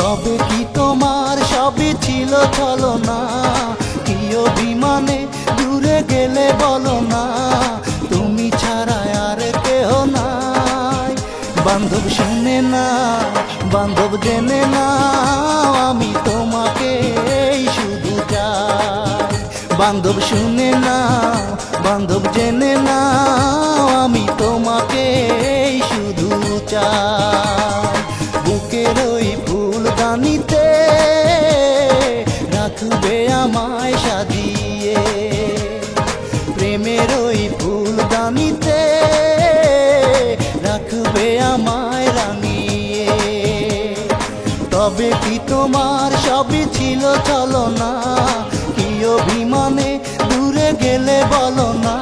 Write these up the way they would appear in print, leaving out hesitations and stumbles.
তবে কি তোমার সবই ছিল ছলনা? কি অভিমানে দূরে গেলে বলো না, তুমি ছাড়া আর কেহ নাই। বান্ধব শুনে না, বান্ধব জেনে না, আমি তোমাকে শুধু চাই। বান্ধব শুনে না, বান্ধব জেনে না, আমি তোমাকে শুধু চাই। বুকের ওই ফুলদানিতে রাখবে আমায় সাজিয়ে, প্রেমের ওই ফুলদানিতে রাখবে আমায় রাঙিয়ে। তবে কি তোমার সবই ছিল ছলনা? কি অভিমানে দূরে গেলে বলো না,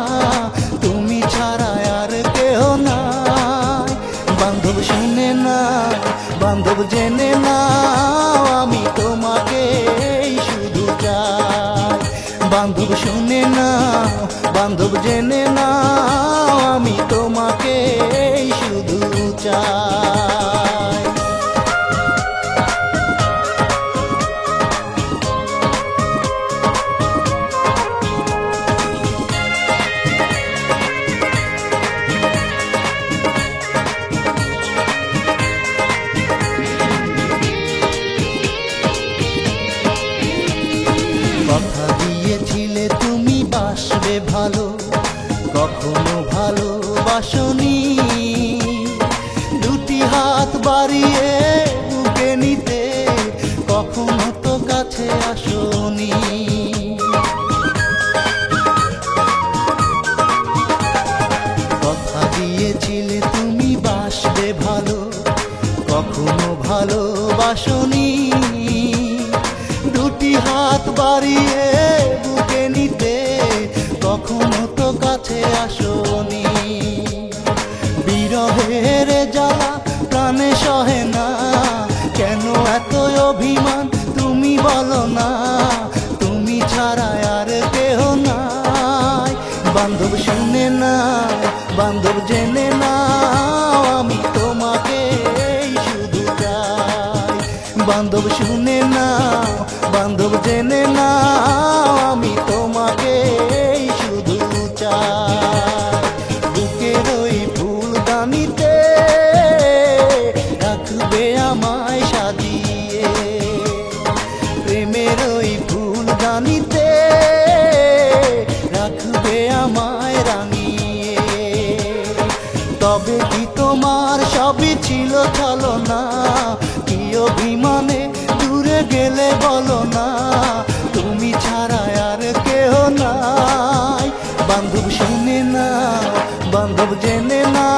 তুমি ছাড়া আর কেহ নাই। বান্ধব শুনে না, বান্ধব জেনে না, আমি তোমাকে শুধু চাই। বান্ধব শুনে না, বান্ধব জেনে না, আমি তোমাকে শুধু চাই। কথা দিয়েছিলে তুমি বাসবে ভালো, কখনো ভালোবাসনি। দুটি হাত বাড়িয়ে বুকে নিতে, কখনো তো কাছে আসনি। কথা দিয়েছিলে তুমি বাসবে ভালো, কখনো ভালোবাসনি। দুটি হাত বাড়িয়ে বুকে নিতে, কখনো তো কাছে আসনি। বিরহের জ্বালা প্রাণে সহে না, কেন এত অভিমান তুমি বলো না, তুমি ছাড়া আর কেহ নাই। বান্ধব শুনে না, বান্ধব জেনে না, আমি তোমাকে শুধু চাই। বান্ধব শুনে না, বান্ধব জেনে না, আমি তোমাকে শুধু চাই। বুকের ওই ফুলদানিতে রাখবে আমায় সাজিয়ে, প্রেমের ওই ফুলদানিতে রাখবে আমায় রাঙিয়ে। তবে কি তোমার সবই ছিল ছলনা? কি অভিমানে দূরে গেলে বলো না, তুমি ছাড়া আর কেহ নাই। বান্ধব শুনে না, বান্ধব জেনে না,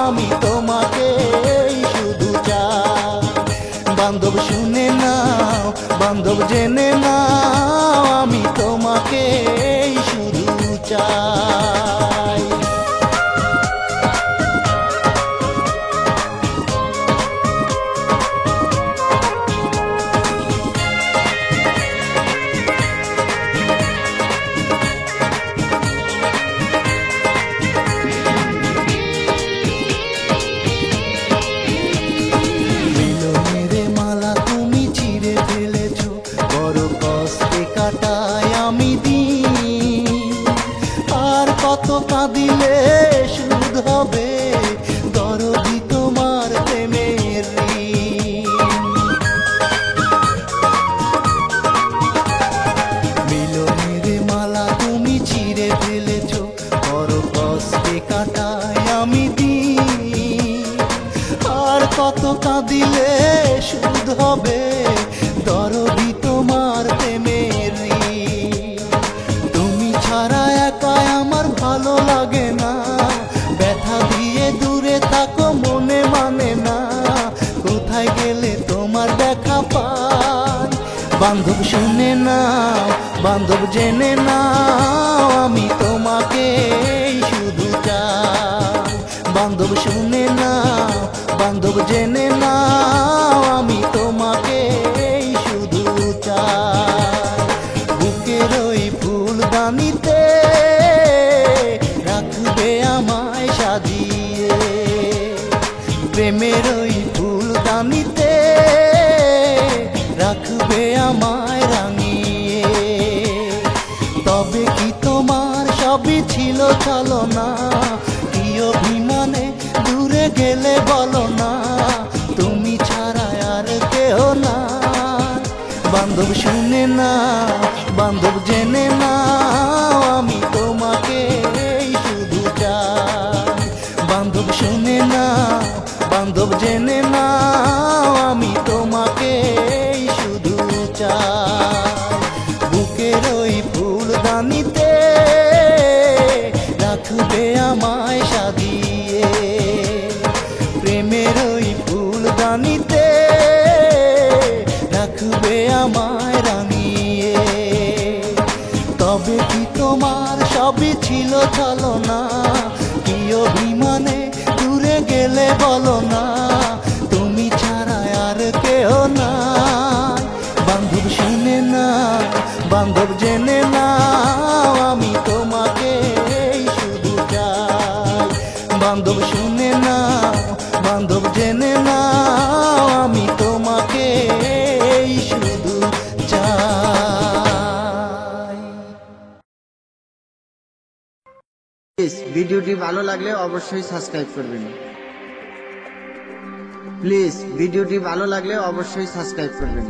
আমি তোমাকে শুধু চাই। বান্ধব শুনে না, বান্ধব জেনে না, আমি তোমাকে শুধু চাই। কত কাঁদিলে সুদ হবে, দরদি তোমার প্রেমের ঋণ। মিলনের মালা তুমি ছিঁড়ে ফেলেছো, বড় কষ্টে কাটাই আমি দিন। আর কত কাঁদিলে সুদ হবে, দরদি তোমার প্রেমের ঋণ। তুমি ছাড়া একা আমার ভালো লাগে না, ব্যথা দিয়ে দূরে থাকো মনে মানে না, কোথায় গেলে তোমার দেখা পাই। বান্ধব শুনে না, বান্ধব জেনে না, আমি তোমাকে শুধু চাই। বান্ধব শুনে না, বান্ধব জেনে না, আমি তোমাকে শুধু চাই। বুকের ওই ফুলদানিতে রাখবে আমায় সাজিয়ে, প্রেমের ওই ফুলদানিতে বান্ধব শুনে না, বান্ধব জেনে না, আমি তোমাকে শুধু চাই। বান্ধব শুনে না, বান্ধব জেনে না, আমি তোমাকে শুধু চাই। বুকের ওই ফুলদানিতে রাখবে আমায় সাজিয়ে, প্রেমের ওই ফুলদানিতে রাখবে আমায় রাঙিয়ে। তবে কি তোমার সবই ছিল ছলনা, কি অভিমানে দূরে গেলে বলো না, তুমি ছাড়া আর কেহ নাই। বান্ধব শুনে না, বান্ধব জেনে না, আমি তোমাকে শুধু চাই। বান্ধব শুনে না, বান্ধব জেনে না, আমি তোমাকে শুধু চাই। প্লিজ ভিডিওটি ভালো লাগলে অবশ্যই সাবস্ক্রাইব করবেন। প্লিজ ভিডিওটি ভালো লাগলে অবশ্যই সাবস্ক্রাইব করবেন।